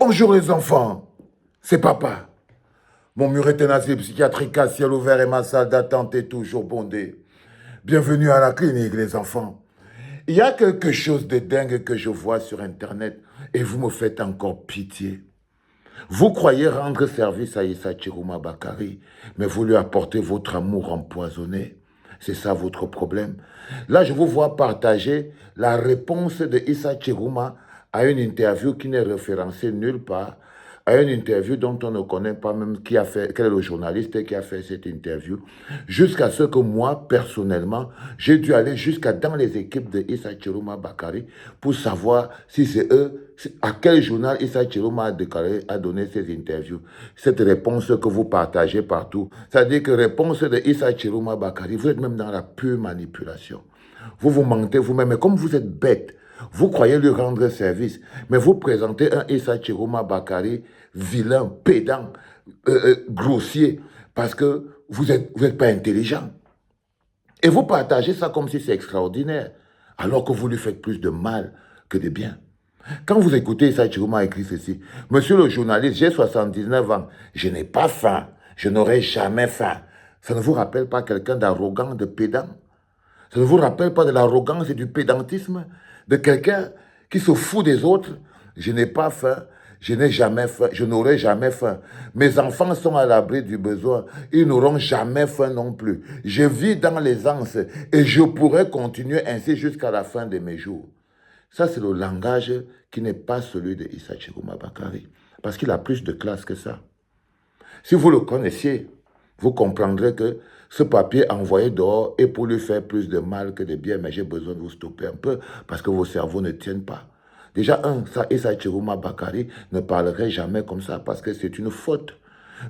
Bonjour les enfants, c'est papa. Mon mur est un asile psychiatrique à ciel ouvert et ma salle d'attente est toujours bondée. Bienvenue à la clinique les enfants. Il y a quelque chose de dingue que je vois sur Internet et vous me faites encore pitié. Vous croyez rendre service à Issa Chiruma Bakari, mais vous lui apportez votre amour empoisonné. C'est ça votre problème. Là, je vous vois partager la réponse de Issa Chiruma à une interview qui n'est référencée nulle part, à une interview dont on ne connaît pas même qui a fait, quel est le journaliste qui a fait cette interview, jusqu'à ce que moi, personnellement, j'ai dû aller jusqu'à dans les équipes de Issa Chiruma Bakari pour savoir si c'est eux, à quel journal Issa Chiruma a donné ces interviews. Cette réponse que vous partagez partout, c'est-à-dire que réponse de Issa Chiruma Bakari, vous êtes même dans la pure manipulation. Vous vous mentez vous-même, mais comme vous êtes bête, vous croyez lui rendre service, mais vous présentez un Issa Chiruma Bakari vilain, pédant, grossier, parce que vous êtes pas intelligent. Et vous partagez ça comme si c'est extraordinaire, alors que vous lui faites plus de mal que de bien. Quand vous écoutez Issa Chiruma écrit ceci, Monsieur le journaliste, j'ai 79 ans, je n'ai pas faim, je n'aurai jamais faim. Ça ne vous rappelle pas quelqu'un d'arrogant, de pédant? Ça ne vous rappelle pas de l'arrogance et du pédantisme de quelqu'un qui se fout des autres? Je n'ai pas faim, je n'ai jamais faim, je n'aurai jamais faim. Mes enfants sont à l'abri du besoin, ils n'auront jamais faim non plus. Je vis dans l'aisance et je pourrai continuer ainsi jusqu'à la fin de mes jours. Ça, c'est le langage qui n'est pas celui de Issa Chiruma Bakari, parce qu'il a plus de classe que ça. Si vous le connaissiez, vous comprendrez que ce papier envoyé dehors est pour lui faire plus de mal que de bien, mais j'ai besoin de vous stopper un peu parce que vos cerveaux ne tiennent pas. Déjà, ça, Issa Chiruma Bakari ne parlerait jamais comme ça parce que c'est une faute.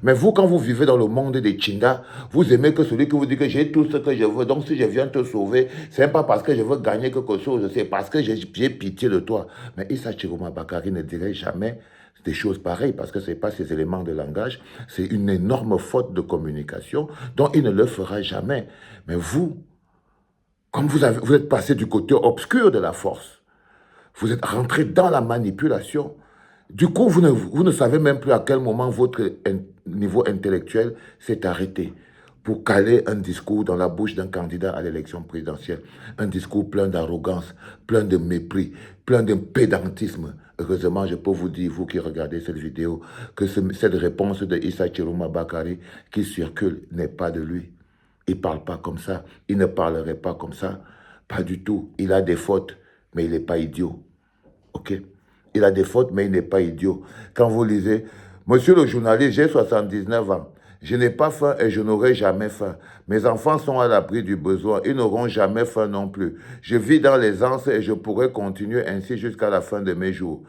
Mais vous, quand vous vivez dans le monde des Chinda, vous aimez que celui qui vous dit que j'ai tout ce que je veux, donc si je viens te sauver, c'est pas parce que je veux gagner quelque chose, c'est parce que j'ai pitié de toi. Mais Issa Chiruma Bakari ne dirait jamais des choses pareilles parce que ce n'est pas ces éléments de langage, c'est une énorme faute de communication dont il ne le fera jamais. Mais vous, comme vous êtes passé du côté obscur de la force, vous êtes rentré dans la manipulation. Du coup, vous ne savez même plus à quel moment votre niveau intellectuel s'est arrêté pour caler un discours dans la bouche d'un candidat à l'élection présidentielle. Un discours plein d'arrogance, plein de mépris, plein de pédantisme. Heureusement, je peux vous dire, vous qui regardez cette vidéo, que cette réponse de Issa Chiruma Bakari qui circule n'est pas de lui. Il ne parle pas comme ça. Il ne parlerait pas comme ça. Pas du tout. Il a des fautes, mais il n'est pas idiot. OK? Il a des fautes, mais il n'est pas idiot. Quand vous lisez, Monsieur le journaliste, j'ai 79 ans. Je n'ai pas faim et je n'aurai jamais faim. Mes enfants sont à l'abri du besoin. Ils n'auront jamais faim non plus. Je vis dans l'aisance et je pourrai continuer ainsi jusqu'à la fin de mes jours.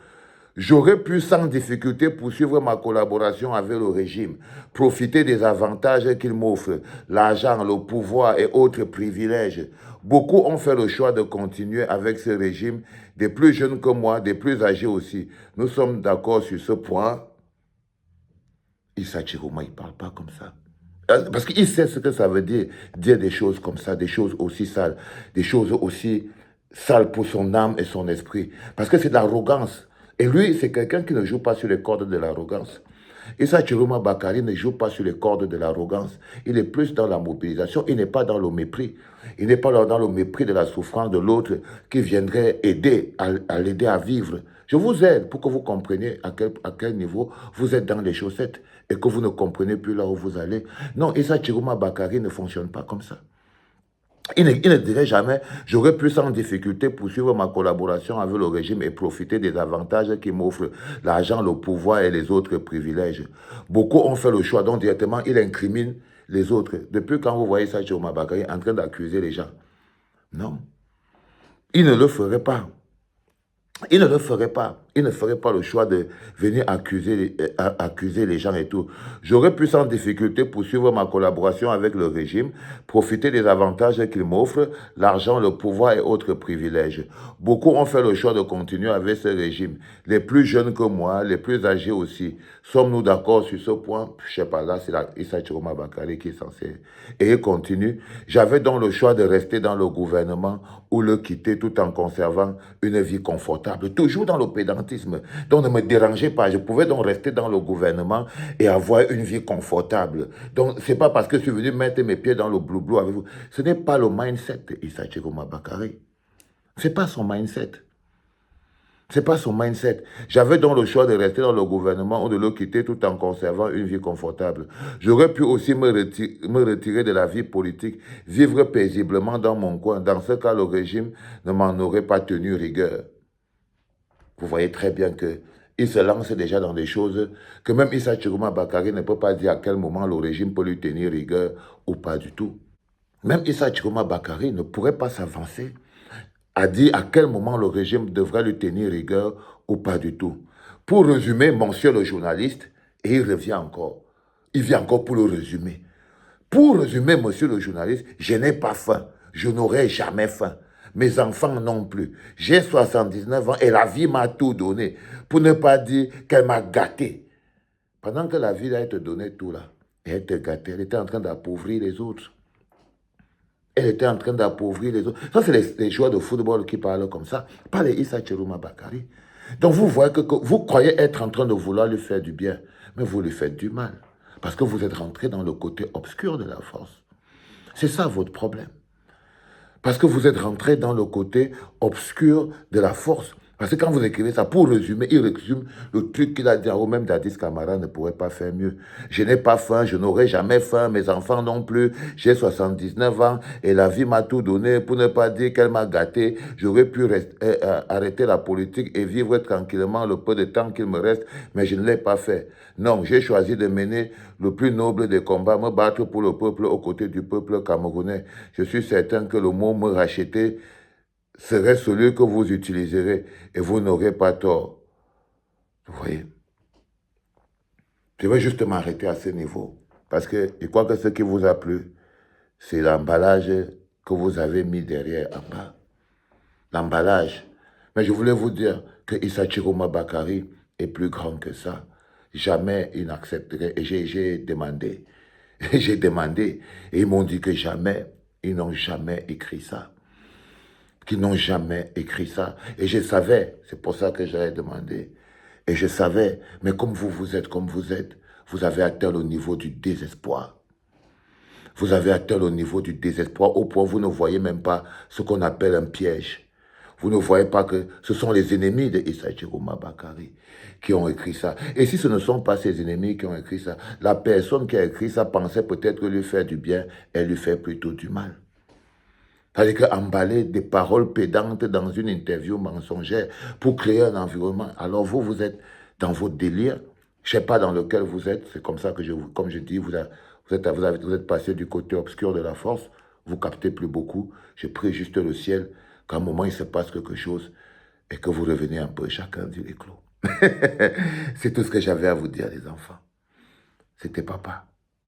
J'aurais pu sans difficulté poursuivre ma collaboration avec le régime, profiter des avantages qu'il m'offre, l'argent, le pouvoir et autres privilèges. Beaucoup ont fait le choix de continuer avec ce régime, des plus jeunes que moi, des plus âgés aussi. Nous sommes d'accord sur ce point. Issa Chiruma, il ne parle pas comme ça. Parce qu'il sait ce que ça veut dire des choses comme ça, des choses aussi sales, des choses aussi sales pour son âme et son esprit. Parce que c'est de l'arrogance. Et lui, c'est quelqu'un qui ne joue pas sur les cordes de l'arrogance. Issa Chiruma Bakari ne joue pas sur les cordes de l'arrogance. Il est plus dans la mobilisation, il n'est pas dans le mépris. Il n'est pas dans le mépris de la souffrance de l'autre qui viendrait aider à l'aider à vivre. Je vous aide pour que vous compreniez à quel niveau vous êtes dans les chaussettes et que vous ne comprenez plus là où vous allez. Non, Issa Chiruma Bakari ne fonctionne pas comme ça. Il ne dirait jamais, j'aurais pu sans difficulté poursuivre ma collaboration avec le régime et profiter des avantages qu'il m'offre, l'argent, le pouvoir et les autres privilèges. Beaucoup ont fait le choix, donc directement, il incrimine les autres. Depuis quand vous voyez ça, Chiruma Bakari en train d'accuser les gens? Non, il ne le ferait pas. Il ne le ferait pas. Il ne ferait pas le choix de venir accuser les gens et tout. J'aurais pu sans difficulté poursuivre ma collaboration avec le régime, profiter des avantages qu'il m'offre, l'argent, le pouvoir et autres privilèges. Beaucoup ont fait le choix de continuer avec ce régime. Les plus jeunes que moi, les plus âgés aussi. Sommes-nous d'accord sur ce point? Je ne sais pas, là, c'est Issa Chiruma Bakari qui est censé. Et il continue. J'avais donc le choix de rester dans le gouvernement ou le quitter tout en conservant une vie confortable. Toujours dans le pédantisme. l'indépendantisme. Donc ne me dérangez pas, je pouvais donc rester dans le gouvernement et avoir une vie confortable. Donc c'est pas parce que je suis venu mettre mes pieds dans le blou-blou avec vous. Ce n'est pas le mindset d'Issa Chiroma Bakary. Ce n'est pas son mindset. C'est pas son mindset. J'avais donc le choix de rester dans le gouvernement ou de le quitter tout en conservant une vie confortable. J'aurais pu aussi me retirer de la vie politique, vivre paisiblement dans mon coin. Dans ce cas, le régime ne m'en aurait pas tenu rigueur. Vous voyez très bien qu'il se lance déjà dans des choses que même Issa Chiroma Bakary ne peut pas dire à quel moment le régime peut lui tenir rigueur ou pas du tout. Même Issa Chiroma Bakary ne pourrait pas s'avancer a dit à quel moment le régime devrait lui tenir rigueur ou pas du tout. Pour résumer, monsieur le journaliste, et il revient encore. Il vient encore pour le résumer. Pour résumer, monsieur le journaliste, je n'ai pas faim. Je n'aurai jamais faim. Mes enfants non plus. J'ai 79 ans et la vie m'a tout donné. Pour ne pas dire qu'elle m'a gâté. Pendant que la vie a été donnée tout là, et elle te gâtait, elle était en train d'appauvrir les autres. Elle était en train d'appauvrir les autres. Ça, c'est les joueurs de football qui parlent comme ça. Pas les Issa Chiroma Bakary. Donc, vous voyez que vous croyez être en train de vouloir lui faire du bien, mais vous lui faites du mal. Parce que vous êtes rentré dans le côté obscur de la force. C'est ça votre problème. Parce que vous êtes rentré dans le côté obscur de la force. Parce que quand vous écrivez ça, pour résumer, il résume le truc qu'il a dit, ou même Dadis Camara ne pourrait pas faire mieux. Je n'ai pas faim, je n'aurai jamais faim, mes enfants non plus. J'ai 79 ans et la vie m'a tout donné, pour ne pas dire qu'elle m'a gâté. J'aurais pu arrêter la politique et vivre tranquillement le peu de temps qu'il me reste, mais je ne l'ai pas fait. Non, j'ai choisi de mener le plus noble des combats, me battre pour le peuple aux côtés du peuple camerounais. Je suis certain que le mot me racheter serait celui que vous utiliserez et vous n'aurez pas tort. Vous voyez? Je vais juste m'arrêter à ce niveau parce que je crois que ce qui vous a plu, c'est l'emballage que vous avez mis derrière en bas. L'emballage. Mais je voulais vous dire que Issa Chiroma Bakary est plus grand que ça. Jamais il n'accepterait. Et j'ai demandé. J'ai demandé. Et ils m'ont dit que jamais, ils n'ont jamais écrit ça. Qui n'ont jamais écrit ça. Et je savais, c'est pour ça que j'avais demandé. Et je savais, mais comme vous êtes comme vous êtes, vous avez atteint le niveau du désespoir. Vous avez atteint le niveau du désespoir au point où vous ne voyez même pas ce qu'on appelle un piège. Vous ne voyez pas que ce sont les ennemis de Issa Chiroma Bakary qui ont écrit ça. Et si ce ne sont pas ces ennemis qui ont écrit ça, la personne qui a écrit ça pensait peut-être lui faire du bien, elle lui fait plutôt du mal. C'est-à-dire qu'emballer des paroles pédantes dans une interview mensongère pour créer un environnement. Alors vous êtes dans votre délire, je ne sais pas dans lequel vous êtes, c'est comme ça que comme je dis, vous êtes passé du côté obscur de la force, vous captez plus beaucoup, je prie juste le ciel qu'à un moment il se passe quelque chose et que vous revenez un peu chacun du éclos. C'est tout ce que j'avais à vous dire les enfants. C'était papa.